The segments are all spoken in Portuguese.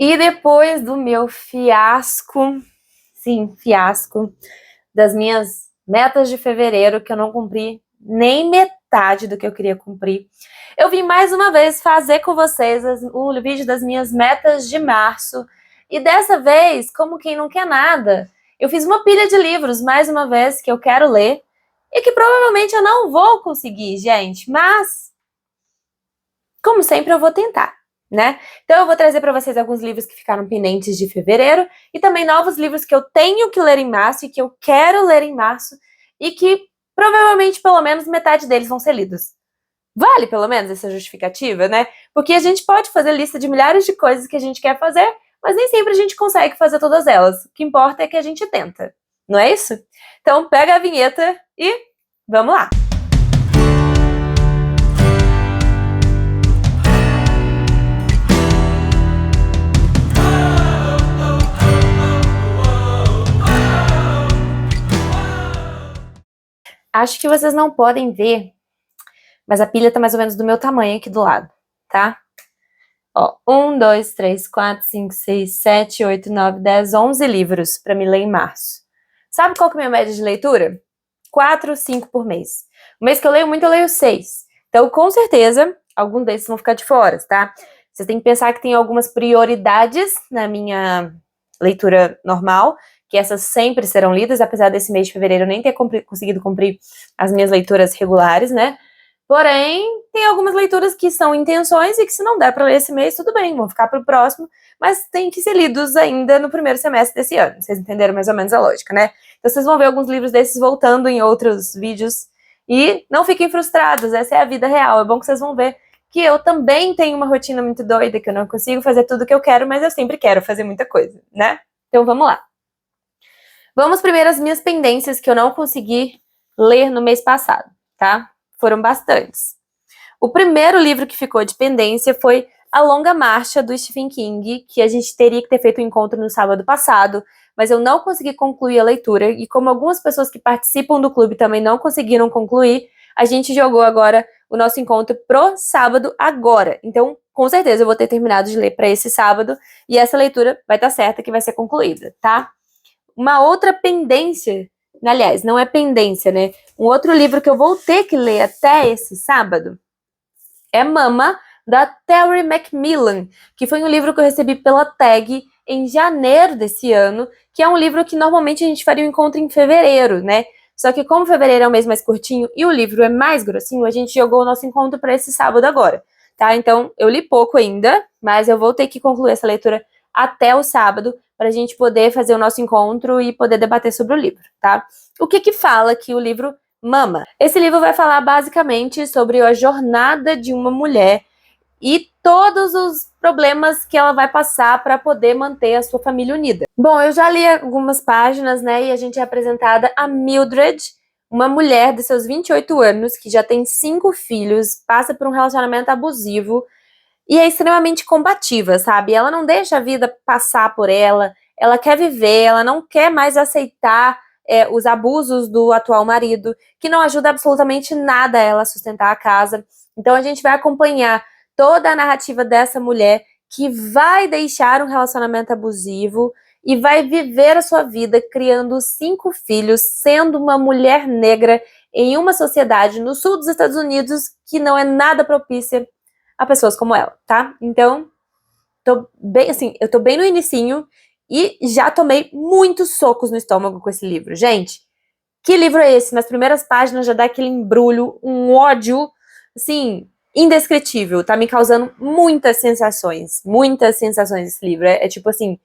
E depois do meu fiasco, sim, fiasco, das minhas metas de fevereiro, que eu não cumpri nem metade do que eu queria cumprir, eu vim mais uma vez fazer com vocês o vídeo das minhas metas de março. E dessa vez, como quem não quer nada, eu fiz uma pilha de livros, mais uma vez, que eu quero ler e que provavelmente eu não vou conseguir, gente, mas, como sempre, eu vou tentar, né? Então eu vou trazer para vocês alguns livros que ficaram pendentes de fevereiro e também novos livros que eu tenho que ler em março e que eu quero ler em março e que provavelmente pelo menos metade deles vão ser lidos. Vale pelo menos essa justificativa, né? Porque a gente pode fazer lista de milhares de coisas que a gente quer fazer, mas nem sempre a gente consegue fazer todas elas. O que importa é que a gente tenta, não é isso? Então pega a vinheta e vamos lá! Acho que vocês não podem ver, mas a pilha tá mais ou menos do meu tamanho aqui do lado, tá? Ó, 1, 2, 3, 4, 5, 6, 7, 8, 9, 10, 11 livros para me ler em março. Sabe qual que é a minha média de leitura? 4, 5 por mês. O mês que eu leio muito, eu leio 6. Então, com certeza, alguns desses vão ficar de fora, tá? Vocês têm que pensar que tem algumas prioridades na minha leitura normal, que essas sempre serão lidas, apesar desse mês de fevereiro eu nem ter conseguido cumprir as minhas leituras regulares, né? Porém, tem algumas leituras que são intenções e que se não der para ler esse mês, tudo bem, vão ficar para o próximo, mas tem que ser lidos ainda no primeiro semestre desse ano. Vocês entenderam mais ou menos a lógica, né? Então vocês vão ver alguns livros desses voltando em outros vídeos e não fiquem frustrados, essa é a vida real. É bom que vocês vão ver que eu também tenho uma rotina muito doida, que eu não consigo fazer tudo que eu quero, mas eu sempre quero fazer muita coisa, né? Então vamos lá. Vamos primeiro às minhas pendências que eu não consegui ler no mês passado, tá? Foram bastantes. O primeiro livro que ficou de pendência foi A Longa Marcha, do Stephen King, que a gente teria que ter feito um encontro no sábado passado, mas eu não consegui concluir a leitura, e como algumas pessoas que participam do clube também não conseguiram concluir, a gente jogou agora o nosso encontro pro sábado agora. Então, com certeza, eu vou ter terminado de ler para esse sábado, e essa leitura vai estar certa que vai ser concluída, tá? Uma outra pendência, aliás, não é pendência, né? Um outro livro que eu vou ter que ler até esse sábado é Mama, da Terry McMillan, que foi um livro que eu recebi pela Tag em janeiro desse ano, que é um livro que normalmente a gente faria um encontro em fevereiro, né? Só que como fevereiro é um mês mais curtinho e o livro é mais grossinho, a gente jogou o nosso encontro para esse sábado agora, tá? Então, eu li pouco ainda, mas eu vou ter que concluir essa leitura até o sábado, para a gente poder fazer o nosso encontro e poder debater sobre o livro, tá? O que que fala que o livro Mama? Esse livro vai falar basicamente sobre a jornada de uma mulher e todos os problemas que ela vai passar para poder manter a sua família unida. Bom, eu já li algumas páginas, né, e a gente é apresentada a Mildred, uma mulher de seus 28 anos, que já tem 5 filhos, passa por um relacionamento abusivo, e é extremamente combativa, sabe? Ela não deixa a vida passar por ela, ela quer viver, ela não quer mais aceitar os abusos do atual marido, que não ajuda absolutamente nada ela a sustentar a casa. Então a gente vai acompanhar toda a narrativa dessa mulher que vai deixar um relacionamento abusivo e vai viver a sua vida criando 5 filhos, sendo uma mulher negra em uma sociedade no sul dos Estados Unidos que não é nada propícia a pessoas como ela, tá? Então, tô bem, assim, eu tô bem no inicinho e já tomei muitos socos no estômago com esse livro. Gente, que livro é esse? Nas primeiras páginas já dá aquele embrulho, um ódio, assim, indescritível. Tá me causando muitas sensações esse livro. É tipo assim,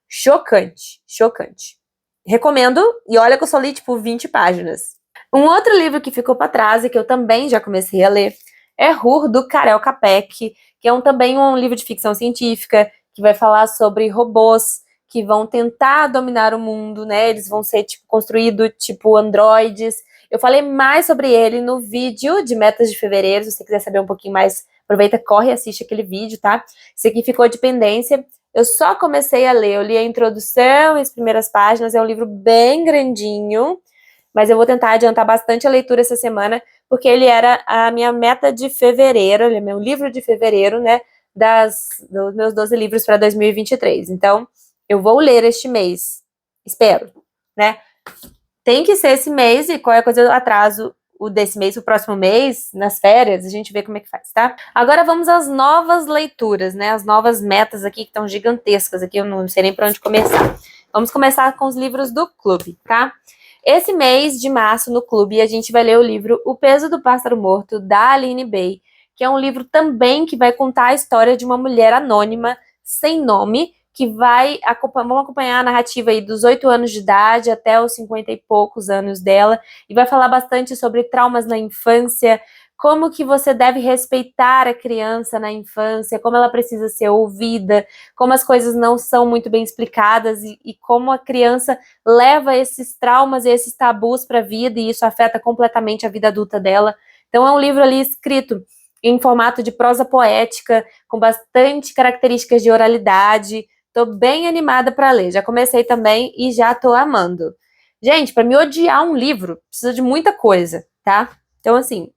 chocante, chocante. Recomendo, e olha que eu só li, tipo, 20 páginas. Um outro livro que ficou pra trás e que eu também já comecei a ler é Hur, do Karel Capek, que é também um livro de ficção científica, que vai falar sobre robôs que vão tentar dominar o mundo, né? Eles vão ser, tipo, construídos, tipo, androides. Eu falei mais sobre ele no vídeo de metas de fevereiro. Se você quiser saber um pouquinho mais, aproveita, corre e assiste aquele vídeo, tá? Esse aqui ficou de pendência. Eu só comecei a ler, eu li a introdução e as primeiras páginas. É um livro bem grandinho, mas eu vou tentar adiantar bastante a leitura essa semana, porque ele era a minha meta de fevereiro, ele é meu livro de fevereiro, né? dos meus 12 livros para 2023. Então, eu vou ler este mês. Espero, né? Tem que ser esse mês e qualquer coisa eu atraso o desse mês, o próximo mês, nas férias, a gente vê como é que faz, tá? Agora vamos às novas leituras, né? As novas metas aqui que estão gigantescas aqui, eu não sei nem para onde começar. Vamos começar com os livros do clube, tá? Esse mês de março, no clube, a gente vai ler o livro O Peso do Pássaro Morto, da Aline Bay, que é um livro também que vai contar a história de uma mulher anônima, sem nome, que vamos acompanhar a narrativa aí dos 8 anos de idade até os 50 e poucos anos dela, e vai falar bastante sobre traumas na infância, como que você deve respeitar a criança na infância, como ela precisa ser ouvida, como as coisas não são muito bem explicadas e como a criança leva esses traumas e esses tabus para a vida e isso afeta completamente a vida adulta dela. Então é um livro ali escrito em formato de prosa poética, com bastante características de oralidade. Tô bem animada para ler. Já comecei também e já tô amando. Gente, para me odiar um livro, precisa de muita coisa, tá? Então, assim,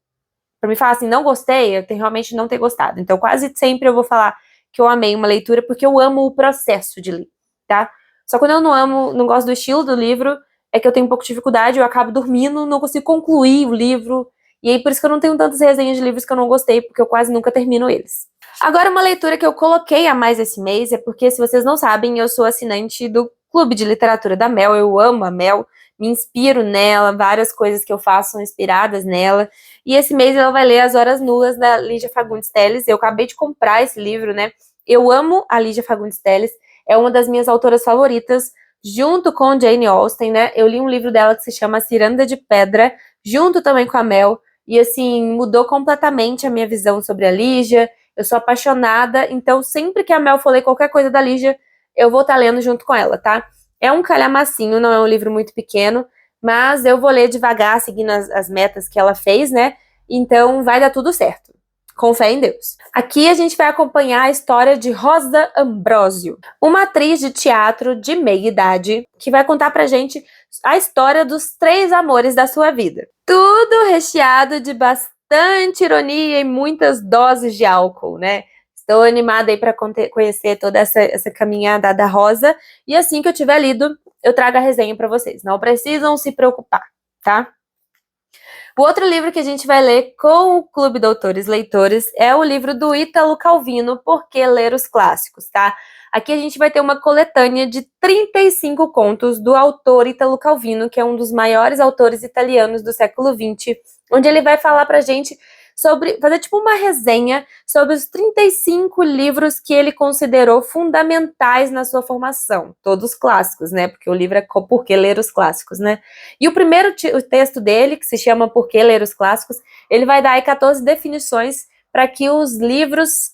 para me falar assim, não gostei, eu tenho realmente não ter gostado. Então, quase sempre eu vou falar que eu amei uma leitura porque eu amo o processo de ler, tá? Só quando eu não gosto do estilo do livro, é que eu tenho um pouco de dificuldade, eu acabo dormindo, não consigo concluir o livro. E aí, por isso que eu não tenho tantas resenhas de livros que eu não gostei, porque eu quase nunca termino eles. Agora, uma leitura que eu coloquei a mais esse mês é porque, se vocês não sabem, eu sou assinante do Clube de Literatura da Mel, eu amo a Mel, me inspiro nela, várias coisas que eu faço são inspiradas nela, e esse mês ela vai ler As Horas Nuas, da Lígia Fagundes Telles. Eu acabei de comprar esse livro, né? Eu amo a Lígia Fagundes Telles, é uma das minhas autoras favoritas, junto com Jane Austen, né? Eu li um livro dela que se chama Ciranda de Pedra, junto também com a Mel, e assim, mudou completamente a minha visão sobre a Lígia. Eu sou apaixonada, então sempre que a Mel for ler qualquer coisa da Lígia, eu vou estar lendo junto com ela, tá? É um calhamacinho, não é um livro muito pequeno, mas eu vou ler devagar, seguindo as metas que ela fez, né? Então vai dar tudo certo. Com fé em Deus. Aqui a gente vai acompanhar a história de Rosa Ambrosio, uma atriz de teatro de meia idade, que vai contar pra gente a história dos 3 amores da sua vida. Tudo recheado de bastante ironia e muitas doses de álcool, né? Estou animada aí para conhecer toda essa caminhada da Rosa. E assim que eu tiver lido, eu trago a resenha para vocês. Não precisam se preocupar, tá? O outro livro que a gente vai ler com o Clube Doutores Leitores é o livro do Ítalo Calvino, Por que Ler os Clássicos, tá? Aqui a gente vai ter uma coletânea de 35 contos do autor Ítalo Calvino, que é um dos maiores autores italianos do século XX, onde ele vai falar pra gente fazer tipo uma resenha sobre os 35 livros que ele considerou fundamentais na sua formação. Todos clássicos, né? Porque o livro é Por que Ler os Clássicos, né? E o primeiro texto dele, que se chama Por que Ler os Clássicos, ele vai dar aí 14 definições para que os livros,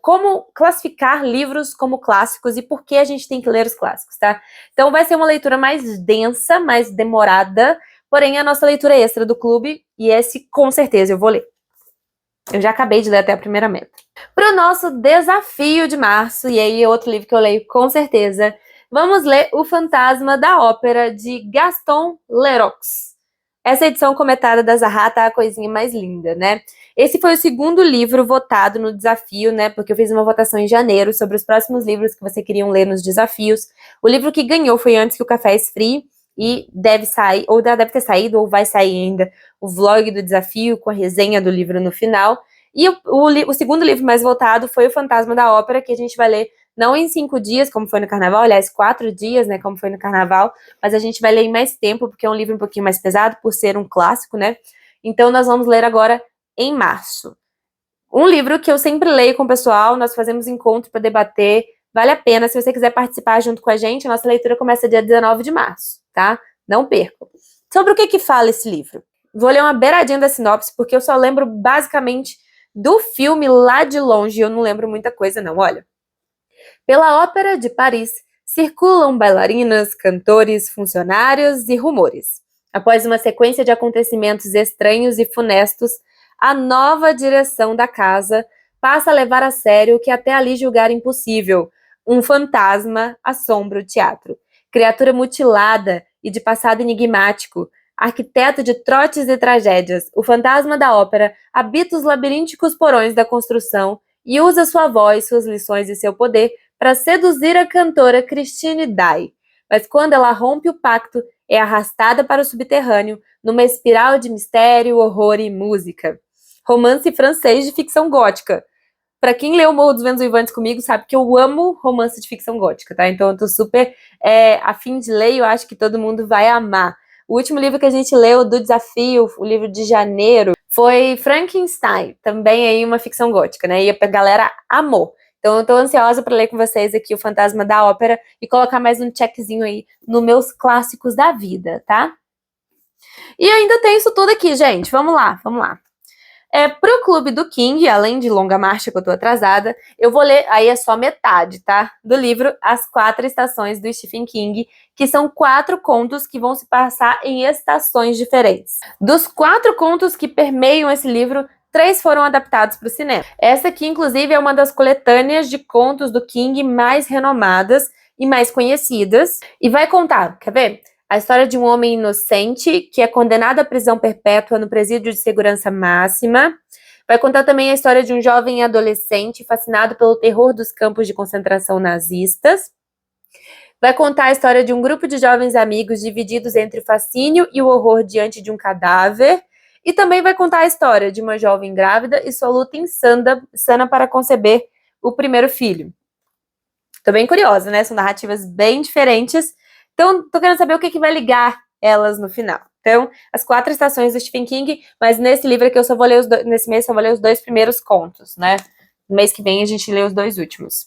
como classificar livros como clássicos e por que a gente tem que ler os clássicos, tá? Então vai ser uma leitura mais densa, mais demorada, porém a nossa leitura extra do clube, e esse com certeza eu vou ler. Eu já acabei de ler até a primeira meta. Para o nosso desafio de março, e aí é outro livro que eu leio com certeza, vamos ler O Fantasma da Ópera, de Gaston Leroux. Essa edição comentada da Zahra tá a coisinha mais linda, né? Esse foi o segundo livro votado no desafio, né? Porque eu fiz uma votação em janeiro sobre os próximos livros que você queriam ler nos desafios. O livro que ganhou foi Antes que o Café Esfrie, e deve sair, ou deve ter saído, ou vai sair ainda, o vlog do desafio com a resenha do livro no final. E o segundo livro mais votado foi O Fantasma da Ópera, que a gente vai ler não em 5 dias, como foi no Carnaval, aliás, 4 dias, né, como foi no Carnaval, mas a gente vai ler em mais tempo, porque é um livro um pouquinho mais pesado, por ser um clássico, né? Então nós vamos ler agora em março. Um livro que eu sempre leio com o pessoal, nós fazemos encontro para debater, vale a pena, se você quiser participar junto com a gente, a nossa leitura começa dia 19 de março, tá? Não percam. Sobre o que fala esse livro? Vou ler uma beiradinha da sinopse, porque eu só lembro basicamente do filme lá de longe, eu não lembro muita coisa não, olha. Pela Ópera de Paris, circulam bailarinas, cantores, funcionários e rumores. Após uma sequência de acontecimentos estranhos e funestos, a nova direção da casa passa a levar a sério o que até ali julgara impossível. Um fantasma assombra o teatro. Criatura mutilada e de passado enigmático, arquiteto de trotes e tragédias, o fantasma da ópera habita os labirínticos porões da construção e usa sua voz, suas lições e seu poder para seduzir a cantora Christine Daae. Mas quando ela rompe o pacto, é arrastada para o subterrâneo, numa espiral de mistério, horror e música. Romance francês de ficção gótica. Pra quem leu Morro dos Ventos Uivantes comigo, sabe que eu amo romance de ficção gótica, tá? Então eu tô super a fim de ler e eu acho que todo mundo vai amar. O último livro que a gente leu do desafio, o livro de janeiro, foi Frankenstein, também aí uma ficção gótica, né? E a galera amou. Então eu tô ansiosa para ler com vocês aqui o Fantasma da Ópera e colocar mais um checkzinho aí nos meus clássicos da vida, tá? E ainda tem isso tudo aqui, gente. Vamos lá, vamos lá. Pro Clube do King, além de Longa Marcha, que eu tô atrasada, eu vou ler, aí é só metade, tá? Do livro As Quatro Estações, do Stephen King, que são 4 contos que vão se passar em estações diferentes. Dos 4 contos que permeiam esse livro, 3 foram adaptados para o cinema. Essa aqui, inclusive, é uma das coletâneas de contos do King mais renomadas e mais conhecidas. E vai contar, quer ver? A história de um homem inocente que é condenado à prisão perpétua no presídio de segurança máxima. Vai contar também a história de um jovem adolescente fascinado pelo terror dos campos de concentração nazistas. Vai contar a história de um grupo de jovens amigos divididos entre o fascínio e o horror diante de um cadáver. E também vai contar a história de uma jovem grávida e sua luta insana para conceber o primeiro filho. Tô bem curiosa, né? São narrativas bem diferentes. Então, tô querendo saber o que vai ligar elas no final. Então, As Quatro Estações do Stephen King, mas nesse livro aqui eu só vou ler nesse mês eu vou ler os 2 primeiros contos, né? No mês que vem a gente lê os 2 últimos.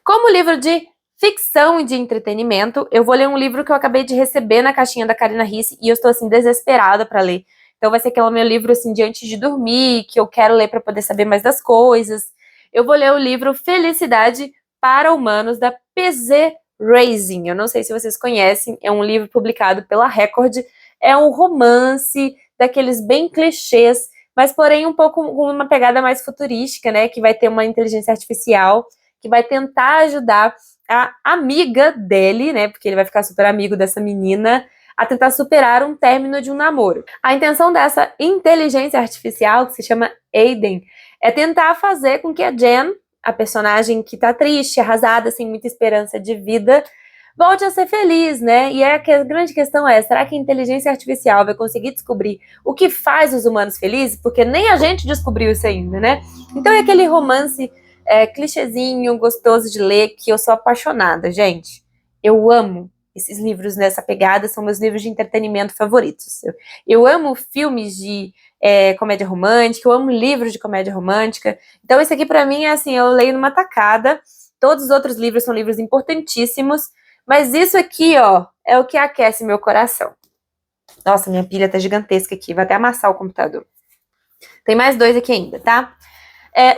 Como livro de ficção e de entretenimento, eu vou ler um livro que eu acabei de receber na caixinha da Karina Risse e eu estou, assim, desesperada para ler. Então vai ser aquele meu livro, assim, de antes de dormir, que eu quero ler para poder saber mais das coisas. Eu vou ler o livro Felicidade para Humanos, da PZ Raising. Eu não sei se vocês conhecem, é um livro publicado pela Record. É um romance daqueles bem clichês, mas porém um pouco com uma pegada mais futurística, né? Que vai ter uma inteligência artificial que vai tentar ajudar a amiga dele, né? Porque ele vai ficar super amigo dessa menina, a tentar superar um término de um namoro. A intenção dessa inteligência artificial, que se chama Aiden, é tentar fazer com que a Jen, a personagem que tá triste, arrasada, sem muita esperança de vida, volte a ser feliz, né? E a grande questão é, será que a inteligência artificial vai conseguir descobrir o que faz os humanos felizes? Porque nem a gente descobriu isso ainda, né? Então é aquele romance clichêzinho, gostoso de ler, que eu sou apaixonada, gente. Eu amo esses livros nessa pegada, são meus livros de entretenimento favoritos. Eu amo filmes de comédia romântica, eu amo livros de comédia romântica. Então, esse aqui, pra mim, é assim, eu leio numa tacada. Todos os outros livros são livros importantíssimos, mas isso aqui, ó, é o que aquece meu coração. Nossa, minha pilha tá gigantesca aqui, vai até amassar o computador. Tem mais 2 aqui ainda, tá?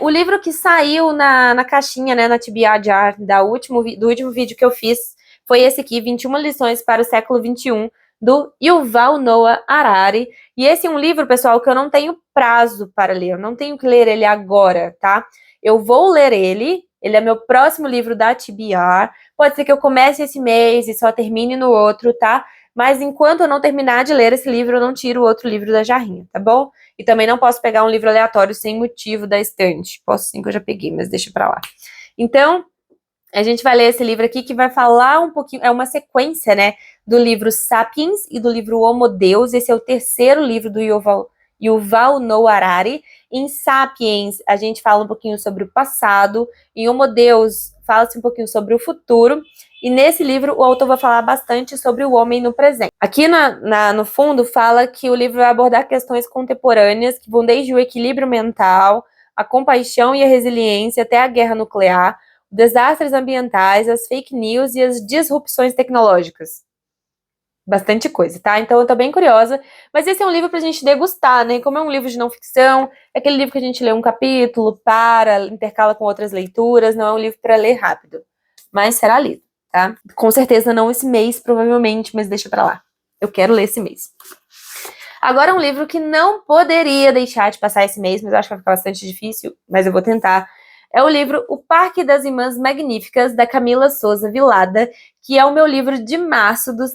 O livro que saiu na caixinha, né, na TBR Jar, do último vídeo que eu fiz, foi esse aqui, 21 lições para o século XXI, do Yuval Noah Harari. E esse é um livro, pessoal, que eu não tenho prazo para ler, eu não tenho que ler ele agora, tá? Eu vou ler ele é meu próximo livro da TBR, pode ser que eu comece esse mês e só termine no outro, tá? Mas enquanto eu não terminar de ler esse livro, eu não tiro o outro livro da jarrinha, tá bom? E também não posso pegar um livro aleatório sem motivo da estante. Posso sim, que eu já peguei, mas deixa pra lá. Então, a gente vai ler esse livro aqui que vai falar um pouquinho, é uma sequência, né, do livro Sapiens e do livro Homo Deus. Esse é o terceiro livro do Yuval Noah Harari. Em Sapiens, a gente fala um pouquinho sobre o passado. Em Homo Deus, fala-se um pouquinho sobre o futuro. E nesse livro, o autor vai falar bastante sobre o homem no presente. Aqui no fundo, fala que o livro vai abordar questões contemporâneas que vão desde o equilíbrio mental, a compaixão e a resiliência, até a guerra nuclear, desastres ambientais, as fake news e as disrupções tecnológicas. Bastante coisa, tá? Então eu tô bem curiosa. Mas esse é um livro pra gente degustar, né? Como é um livro de não ficção, é aquele livro que a gente lê um capítulo, intercala com outras leituras, não é um livro pra ler rápido. Mas será lido, tá? Com certeza não esse mês, provavelmente, mas deixa pra lá. Eu quero ler esse mês. Agora um livro que não poderia deixar de passar esse mês, mas eu acho que vai ficar bastante difícil, mas eu vou tentar. É o livro O Parque das Irmãs Magníficas, da Camila Souza Vilada, que é o meu livro de março dos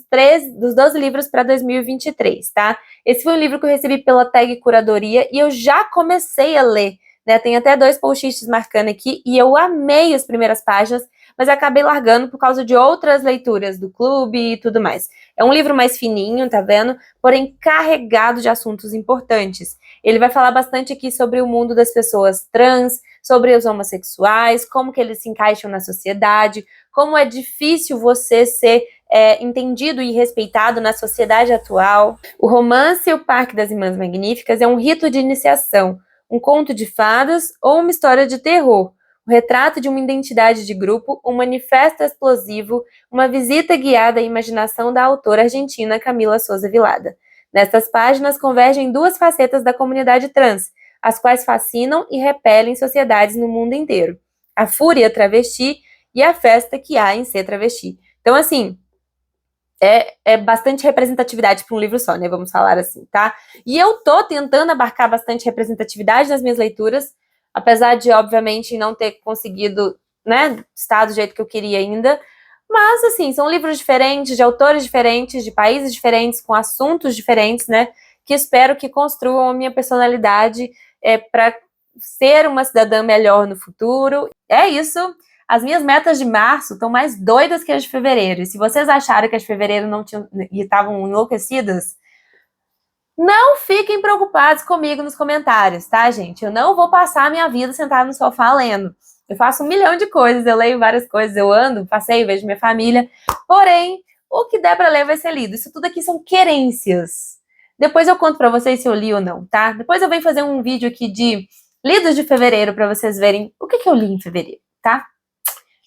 12 livros para 2023, tá? Esse foi um livro que eu recebi pela Tag Curadoria e eu já comecei a ler né? Tem até 2 post-its marcando aqui, e eu amei as primeiras páginas, mas acabei largando por causa de outras leituras do clube e tudo mais. É um livro mais fininho, tá vendo? Porém, carregado de assuntos importantes. Ele vai falar bastante aqui sobre o mundo das pessoas trans, sobre os homossexuais, como que eles se encaixam na sociedade, como é difícil você ser entendido e respeitado na sociedade atual. O romance O Parque das Irmãs Magníficas é um rito de iniciação, um conto de fadas ou uma história de terror. O retrato de uma identidade de grupo, um manifesto explosivo, uma visita guiada à imaginação da autora argentina Camila Souza Vilada. Nestas páginas convergem 2 facetas da comunidade trans, as quais fascinam e repelem sociedades no mundo inteiro. A fúria travesti e a festa que há em ser travesti. Então, assim, é bastante representatividade para um livro só, né? Vamos falar assim, tá? E eu tô tentando abarcar bastante representatividade nas minhas leituras, apesar de, obviamente, não ter conseguido, né, estar do jeito que eu queria ainda. Mas, assim, são livros diferentes, de autores diferentes, de países diferentes, com assuntos diferentes, né? Que espero que construam a minha personalidade para ser uma cidadã melhor no futuro. É isso. As minhas metas de março estão mais doidas que as de fevereiro. E se vocês acharam que as de fevereiro não tinham e estavam enlouquecidas, não fiquem preocupados comigo nos comentários, tá, gente? Eu não vou passar a minha vida sentada no sofá lendo. Eu faço 1 milhão de coisas, eu leio várias coisas, eu ando, passeio, vejo minha família. Porém, o que der pra ler vai ser lido. Isso tudo aqui são querências. Depois eu conto pra vocês se eu li ou não, tá? Depois eu venho fazer um vídeo aqui de lidos de fevereiro pra vocês verem o que eu li em fevereiro, tá?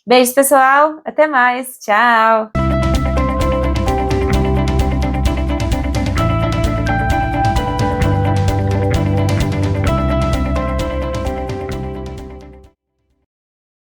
Beijo, pessoal. Até mais. Tchau.